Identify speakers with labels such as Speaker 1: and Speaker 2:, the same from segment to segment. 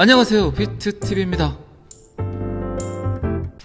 Speaker 1: 안녕하세요, 비트TV입니다.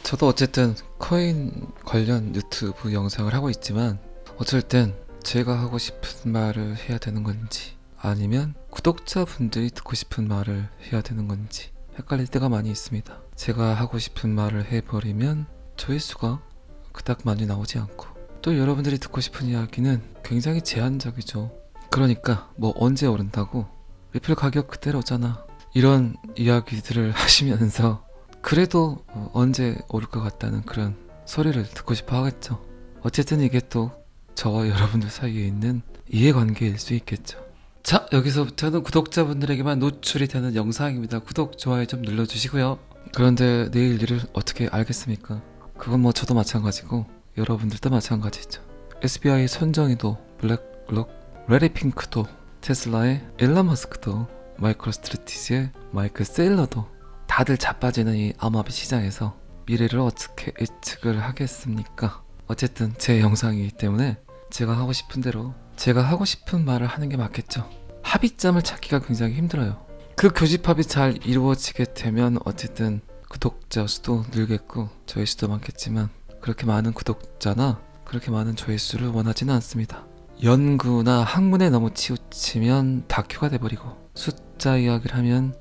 Speaker 1: 저도 어쨌든 코인 관련 유튜브 영상을 하고 있지만 어쩔 땐 제가 하고 싶은 말을 해야 되는 건지 아니면 구독자분들이 듣고 싶은 말을 해야 되는 건지 헷갈릴 때가 많이 있습니다. 제가 하고 싶은 말을 해버리면 조회수가 그닥 많이 나오지 않고 또 여러분들이 듣고 싶은 이야기는 굉장히 제한적이죠. 그러니까 뭐 언제 오른다고 리플 가격 그대로잖아 이런 이야기들을 하시면서 그래도 언제 오를 것 같다는 그런 소리를 듣고 싶어 하겠죠. 어쨌든 이게 또 저와 여러분들 사이에 있는 이해관계일 수 있겠죠. 자, 여기서부터는 구독자분들에게만 노출이 되는 영상입니다. 구독, 좋아요 좀 눌러주시고요. 그런데 내일 일을 어떻게 알겠습니까? 그건 뭐 저도 마찬가지고 여러분들도 마찬가지죠. SBI 손정희도, 블랙록, 레리핑크도, 테슬라의 일론 머스크도, 마이크로스트래티지의 마이클 세일러도 다들 자빠지는 이 암호화폐 시장에서 미래를 어떻게 예측을 하겠습니까? 어쨌든 제 영상이기 때문에 제가 하고 싶은 대로 제가 하고 싶은 말을 하는 게 맞겠죠. 합의점을 찾기가 굉장히 힘들어요. 그 교집합이 잘 이루어지게 되면 어쨌든 구독자 수도 늘겠고 조회수도 많겠지만 그렇게 많은 구독자나 그렇게 많은 조회수를 원하지는 않습니다. 연구나 학문에 너무 치우치면 다큐가 돼버리고 숫자 이야기를 하면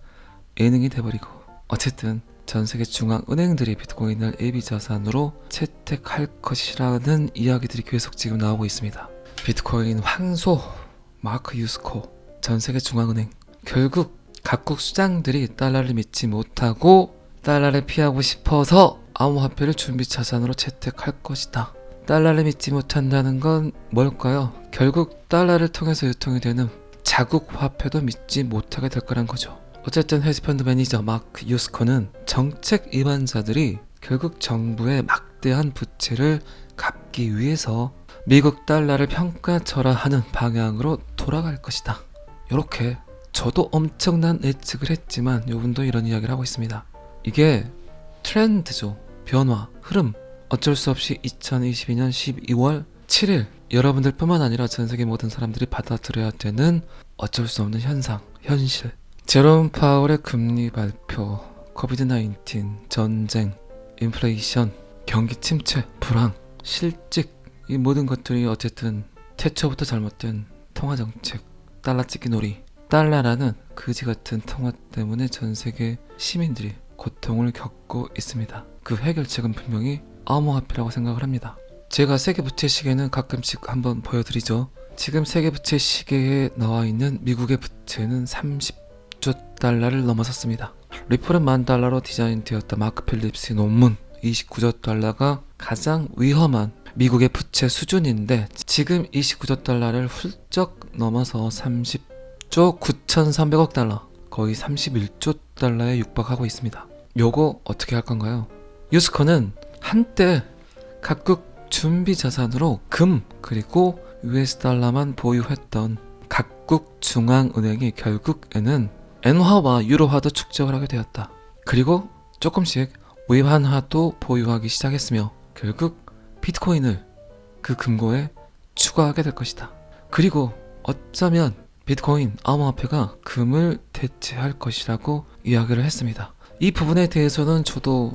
Speaker 1: 예능이 돼버리고 어쨌든 전세계 중앙은행들이 비트코인을 예비자산으로 채택할 것이라는 이야기들이 계속 지금 나오고 있습니다. 비트코인 황소, 마크 유스코, 전세계 중앙은행 결국 각국 수장들이 달러를 믿지 못하고 달러를 피하고 싶어서 암호화폐를 준비자산으로 채택할 것이다. 달러를 믿지 못한다는 건 뭘까요? 결국 달러를 통해서 유통이 되는 자국 화폐도 믿지 못하게 될 거란 거죠. 어쨌든 헤지펀드 매니저 마크 유스코는 정책 위반자들이 결국 정부의 막대한 부채를 갚기 위해서 미국 달러를 평가절하하는 방향으로 돌아갈 것이다. 이렇게 저도 엄청난 예측을 했지만 이분도 이런 이야기를 하고 있습니다. 이게 트렌드죠. 변화, 흐름. 어쩔 수 없이 2022년 12월 7일 여러분들 뿐만 아니라 전세계 모든 사람들이 받아들여야 되는 어쩔 수 없는 현상, 현실. 제롬 파월의 금리 발표, 코비드-19, 전쟁, 인플레이션, 경기 침체, 불황, 실직 이 모든 것들이 어쨌든 태초부터 잘못된 통화정책, 달러 찍기 놀이, 달러라는 그지같은 통화 때문에 전세계 시민들이 고통을 겪고 있습니다. 그 해결책은 분명히 암호화폐라고 생각을 합니다. 제가 세계 부채 시계는 가끔씩 한번 보여드리죠. 지금 세계 부채 시계에 나와 있는 미국의 부채는 30조 달러를 넘어섰습니다. 리플은 $10,000로 디자인되었다. 마크 필립스의 논문 29조 달러가 가장 위험한 미국의 부채 수준인데 지금 29조 달러를 훌쩍 넘어서 30조 9,300억 달러 거의 31조 달러에 육박하고 있습니다. 요거 어떻게 할 건가요? 유스코는 한때 각국 준비 자산으로 금 그리고 US 달러만 보유했던 각국 중앙은행이 결국에는 엔화와 유로화도 축적을 하게 되었다. 그리고 조금씩 외환화도 보유하기 시작했으며 결국 비트코인을 그 금고에 추가하게 될 것이다. 그리고 어쩌면 비트코인 암호화폐가 금을 대체할 것이라고 이야기를 했습니다. 이 부분에 대해서는 저도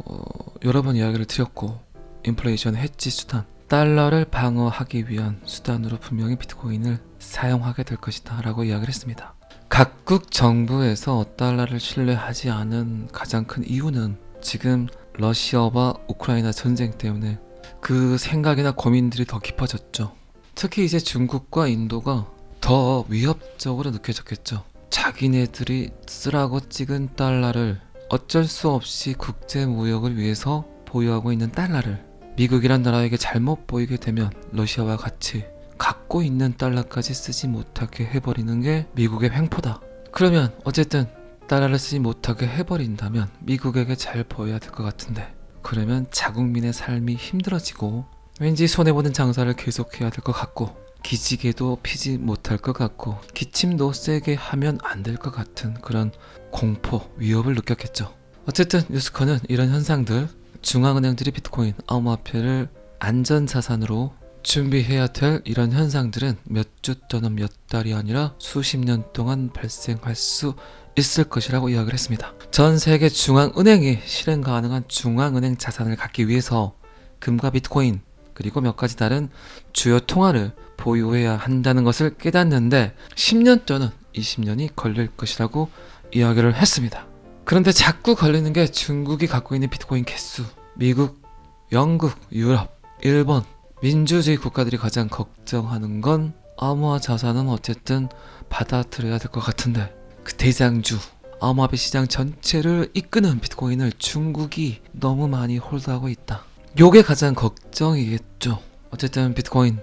Speaker 1: 여러 번 이야기를 드렸고 인플레이션 해지 수단, 달러를 방어하기 위한 수단으로 분명히 비트코인을 사용하게 될 것이다 라고 이야기를 했습니다. 각국 정부에서 달러를 신뢰하지 않은 가장 큰 이유는 지금 러시아와 우크라이나 전쟁 때문에 그 생각이나 고민들이 더 깊어졌죠. 특히 이제 중국과 인도가 더 위협적으로 느껴졌겠죠. 자기네들이 쓰라고 찍은 달러를 어쩔 수 없이 국제 무역을 위해서 보유하고 있는 달러를 미국이란 나라에게 잘못 보이게 되면 러시아와 같이 갖고 있는 달러까지 쓰지 못하게 해버리는 게 미국의 횡포다. 그러면 어쨌든 달러를 쓰지 못하게 해버린다면 미국에게 잘 보여야 될 것 같은데 그러면 자국민의 삶이 힘들어지고 왠지 손해보는 장사를 계속해야 될 것 같고 기지개도 피지 못할 것 같고 기침도 세게 하면 안 될 것 같은 그런 공포, 위협을 느꼈겠죠. 어쨌든 유스코는 이런 현상들 중앙은행들이 비트코인, 암호화폐를 안전자산으로 준비해야 될 이런 현상들은 몇 주 또는 몇 달이 아니라 수십 년 동안 발생할 수 있을 것이라고 이야기를 했습니다. 전 세계 중앙은행이 실행 가능한 중앙은행 자산을 갖기 위해서 금과 비트코인 그리고 몇 가지 다른 주요 통화를 보유해야 한다는 것을 깨닫는데 10년 또는 20년이 걸릴 것이라고 이야기를 했습니다. 그런데 자꾸 걸리는 게 중국이 갖고 있는 비트코인 개수, 미국, 영국, 유럽, 일본, 민주주의 국가들이 가장 걱정하는 건 암호화 자산은 어쨌든 받아들여야 될 것 같은데 그 대장주 암호화폐 시장 전체를 이끄는 비트코인을 중국이 너무 많이 홀드하고 있다. 요게 가장 걱정이겠죠. 어쨌든 비트코인,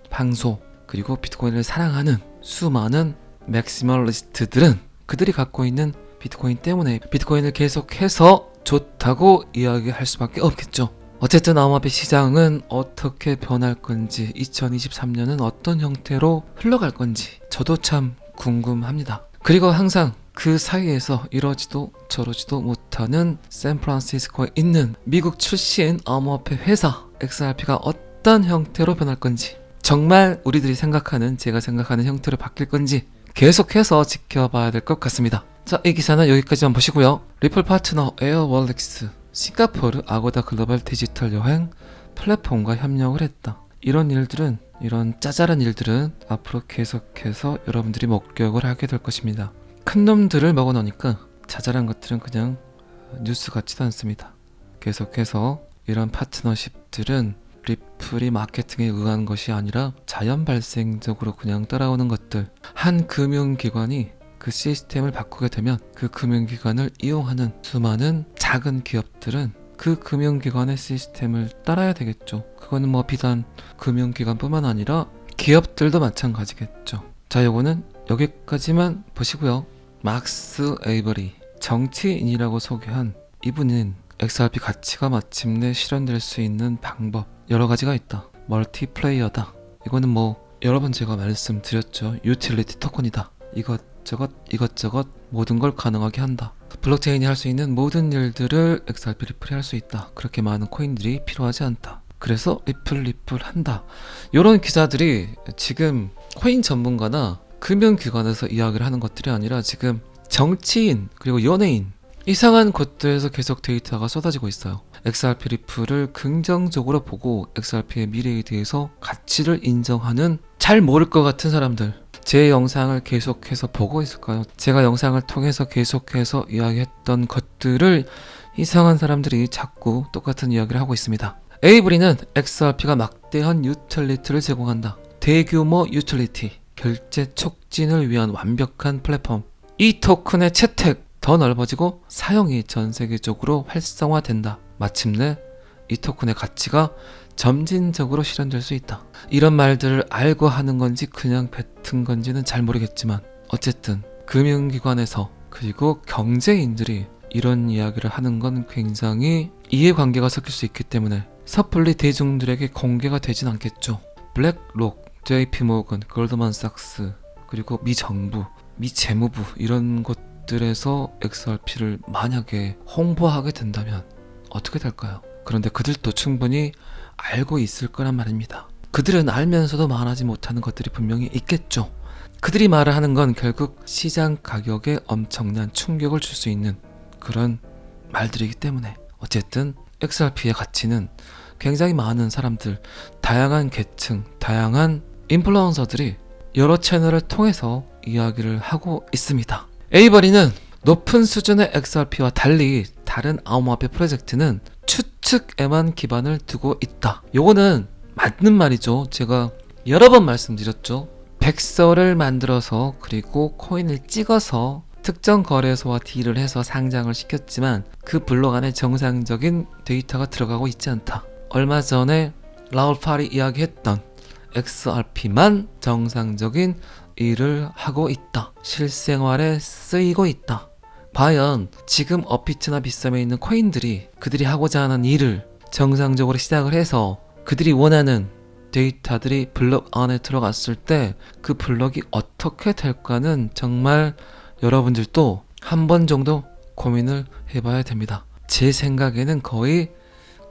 Speaker 1: 방소, 그리고 비트코인을 사랑하는 수많은 맥시멀리스트들은 그들이 갖고 있는 비트코인 때문에 비트코인을 계속해서 좋다고 이야기할 수밖에 없겠죠. 어쨌든 암호화폐 시장은 어떻게 변할 건지 2023년은 어떤 형태로 흘러갈 건지 저도 참 궁금합니다. 그리고 항상 그 사이에서 이러지도 저러지도 못하는 샌프란시스코에 있는 미국 출신 암호화폐 회사 XRP가 어떤 형태로 변할 건지 정말 우리들이 생각하는 제가 생각하는 형태로 바뀔 건지 계속해서 지켜봐야 될 것 같습니다. 자, 이 기사는 여기까지만 보시고요. 리플 파트너 에어월렉스 싱가포르 아고다 글로벌 디지털 여행 플랫폼과 협력을 했다. 이런 일들은 이런 짜잘한 일들은 앞으로 계속해서 여러분들이 목격을 하게 될 것입니다. 큰 놈들을 먹어놓으니까 자잘한 것들은 그냥 뉴스 같지도 않습니다. 계속해서 이런 파트너십들은 리플이 마케팅에 의한 것이 아니라 자연 발생적으로 그냥 따라오는 것들. 한 금융기관이 그 시스템을 바꾸게 되면 그 금융기관을 이용하는 수많은 작은 기업들은 그 금융기관의 시스템을 따라야 되겠죠. 그거는 뭐 비단 금융기관뿐만 아니라 기업들도 마찬가지겠죠. 자, 요거는 여기까지만 보시고요. 막스 에이버리 정치인이라고 소개한 이분은 XRP 가치가 마침내 실현될 수 있는 방법 여러 가지가 있다. 멀티플레이어다. 이거는 뭐 여러 번 제가 말씀드렸죠. 유틸리티 토큰이다. 이것저것 모든 걸 가능하게 한다. 블록체인이 할 수 있는 모든 일들을 XRP 리플이 할 수 있다. 그렇게 많은 코인들이 필요하지 않다. 그래서 리플 한다. 이런 기사들이 지금 코인 전문가나 금융기관에서 이야기를 하는 것들이 아니라 지금 정치인 그리고 연예인 이상한 곳들에서 계속 데이터가 쏟아지고 있어요. XRP 리플을 긍정적으로 보고 XRP의 미래에 대해서 가치를 인정하는 잘 모를 것 같은 사람들, 제 영상을 계속해서 보고 있을까요? 제가 영상을 통해서 계속해서 이야기했던 것들을 이상한 사람들이 자꾸 똑같은 이야기를 하고 있습니다. 에이브리는 XRP가 막대한 유틸리티를 제공한다. 대규모 유틸리티, 결제 촉진을 위한 완벽한 플랫폼. 이 토큰의 채택 더 넓어지고 사용이 전 세계적으로 활성화된다. 마침내 이 토큰의 가치가 점진적으로 실현될 수 있다. 이런 말들을 알고 하는 건지 그냥 뱉은 건지는 잘 모르겠지만 어쨌든 금융기관에서 그리고 경제인들이 이런 이야기를 하는 건 굉장히 이해관계가 섞일 수 있기 때문에 섣불리 대중들에게 공개가 되진 않겠죠. 블랙록, JP모건, 골드만삭스 그리고 미 정부, 미 재무부 이런 곳들에서 XRP를 만약에 홍보하게 된다면 어떻게 될까요? 그런데 그들도 충분히 알고 있을 거란 말입니다. 그들은 알면서도 말하지 못하는 것들이 분명히 있겠죠. 그들이 말을 하는 건 결국 시장 가격에 엄청난 충격을 줄 수 있는 그런 말들이기 때문에 어쨌든 XRP의 가치는 굉장히 많은 사람들, 다양한 계층, 다양한 인플루언서들이 여러 채널을 통해서 이야기를 하고 있습니다. 에이버리는 높은 수준의 XRP와 달리 다른 암호화폐 프로젝트는 추측에만 기반을 두고 있다. 요거는 맞는 말이죠. 제가 여러 번 말씀드렸죠. 백서를 만들어서 그리고 코인을 찍어서 특정 거래소와 딜을 해서 상장을 시켰지만 그 블록 안에 정상적인 데이터가 들어가고 있지 않다. 얼마 전에 라울 팔이 이야기했던 XRP만 정상적인 일을 하고 있다. 실생활에 쓰이고 있다. 과연 지금 업비트나 빗썸에 있는 코인들이 그들이 하고자 하는 일을 정상적으로 시작을 해서 그들이 원하는 데이터들이 블록 안에 들어갔을 때 그 블록이 어떻게 될까는 정말 여러분들도 한 번 정도 고민을 해봐야 됩니다. 제 생각에는 거의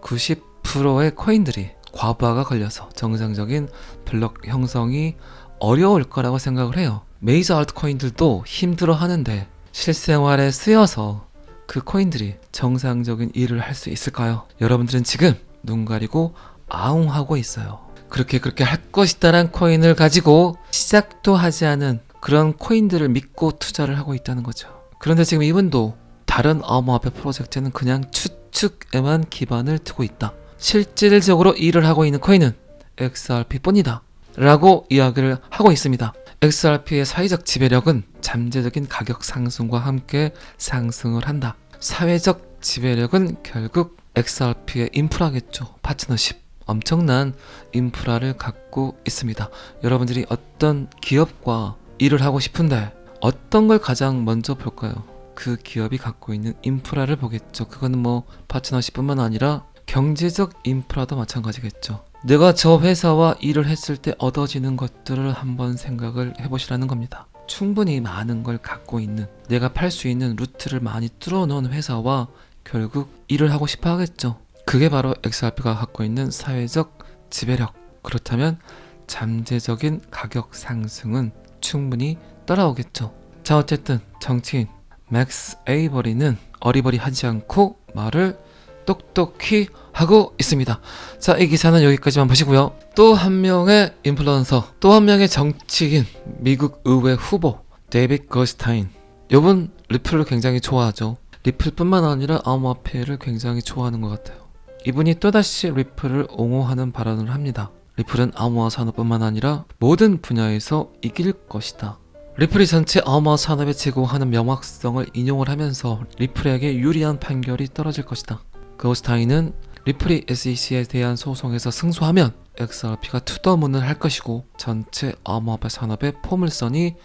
Speaker 1: 90%의 코인들이 과부하가 걸려서 정상적인 블록 형성이 어려울 거라고 생각을 해요. 메이저 알트코인들도 힘들어 하는데 실생활에 쓰여서 그 코인들이 정상적인 일을 할 수 있을까요? 여러분들은 지금 눈 가리고 아웅하고 있어요. 그렇게 할 것이다란 코인을 가지고 시작도 하지 않은 그런 코인들을 믿고 투자를 하고 있다는 거죠. 그런데 지금 이분도 다른 암호화폐 프로젝트는 그냥 추측에만 기반을 두고 있다. 실질적으로 일을 하고 있는 코인은 XRP 뿐이다 라고 이야기를 하고 있습니다. XRP의 사회적 지배력은 잠재적인 가격 상승과 함께 상승을 한다. 사회적 지배력은 결국 XRP의 인프라겠죠. 파트너십. 엄청난 인프라를 갖고 있습니다. 여러분들이 어떤 기업과 일을 하고 싶은데 어떤 걸 가장 먼저 볼까요? 그 기업이 갖고 있는 인프라를 보겠죠. 그거는 뭐 파트너십뿐만 아니라 경제적 인프라도 마찬가지겠죠. 내가 저 회사와 일을 했을 때 얻어지는 것들을 한번 생각을 해보시라는 겁니다. 충분히 많은 걸 갖고 있는, 내가 팔 수 있는 루트를 많이 뚫어놓은 회사와 결국 일을 하고 싶어 하겠죠. 그게 바로 XRP가 갖고 있는 사회적 지배력. 그렇다면 잠재적인 가격 상승은 충분히 따라오겠죠. 자, 어쨌든 정치인 맥스 에이버리는 어리버리하지 않고 말을 똑똑히 하고 있습니다. 자, 이 기사는 여기까지만 보시고요. 또 한 명의 인플루언서, 또 한 명의 정치인, 미국 의회 후보 데이빗 거스타인. 이분 리플을 굉장히 좋아하죠. 리플뿐만 아니라 암호화폐를 굉장히 좋아하는 것 같아요. 이분이 또다시 리플을 옹호하는 발언을 합니다. 리플은 암호화 산업뿐만 아니라 모든 분야에서 이길 것이다. 리플이 전체 암호화 산업에 제공하는 명확성을 인용을 하면서 리플에게 유리한 판결이 떨어질 것이다. 거스타인은 리플이 SEC에 대한 소송에서 승소하면 XRP가 투더문을 할 것이고 전체 암호화폐 산업의 포물선이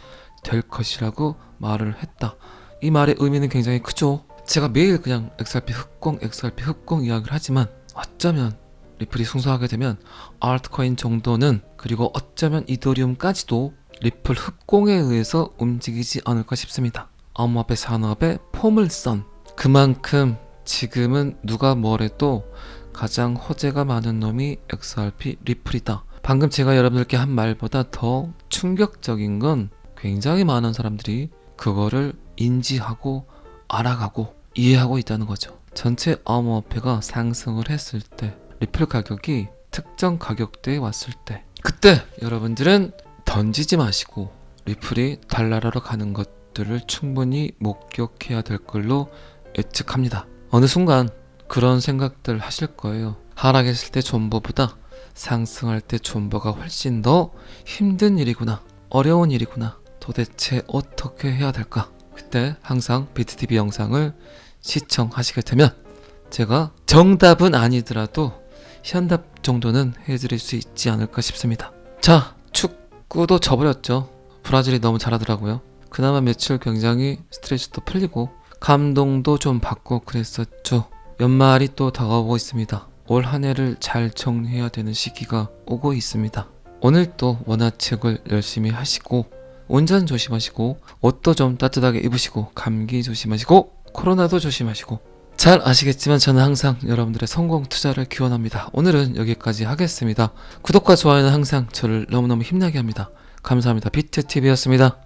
Speaker 1: 될 것이라고 말을 했다. 이 말의 의미는 굉장히 크죠. 제가 매일 그냥 XRP 흑공 이야기를 하지만 어쩌면 리플이 승소하게 되면 알트코인 정도는, 그리고 어쩌면 이더리움까지도 리플 흑공에 의해서 움직이지 않을까 싶습니다. 암호화폐 산업의 포물선. 그만큼 지금은 누가 뭐래도 가장 호재가 많은 놈이 XRP 리플이다. 방금 제가 여러분들께 한 말보다 더 충격적인 건 굉장히 많은 사람들이 그거를 인지하고 알아가고 이해하고 있다는 거죠. 전체 암호화폐가 상승을 했을 때, 리플 가격이 특정 가격대에 왔을 때, 그때 여러분들은 던지지 마시고 리플이 달나라로 가는 것들을 충분히 목격해야 될 걸로 예측합니다. 어느 순간 그런 생각들 하실 거예요. 하락했을 때 존버보다 상승할 때 존버가 훨씬 더 힘든 일이구나, 어려운 일이구나, 도대체 어떻게 해야 될까? 그때 항상 비트TV 영상을 시청하시게 되면 제가 정답은 아니더라도 현답 정도는 해드릴 수 있지 않을까 싶습니다. 자, 축구도 져버렸죠. 브라질이 너무 잘하더라고요. 그나마 며칠 굉장히 스트레스도 풀리고 감동도 좀 받고 그랬었죠. 연말이 또 다가오고 있습니다. 올 한 해를 잘 정리해야 되는 시기가 오고 있습니다. 오늘 또 원화책을 열심히 하시고 운전 조심하시고 옷도 좀 따뜻하게 입으시고 감기 조심하시고 코로나도 조심하시고. 잘 아시겠지만 저는 항상 여러분들의 성공 투자를 기원합니다. 오늘은 여기까지 하겠습니다. 구독과 좋아요는 항상 저를 너무너무 힘나게 합니다. 감사합니다. 비트TV였습니다.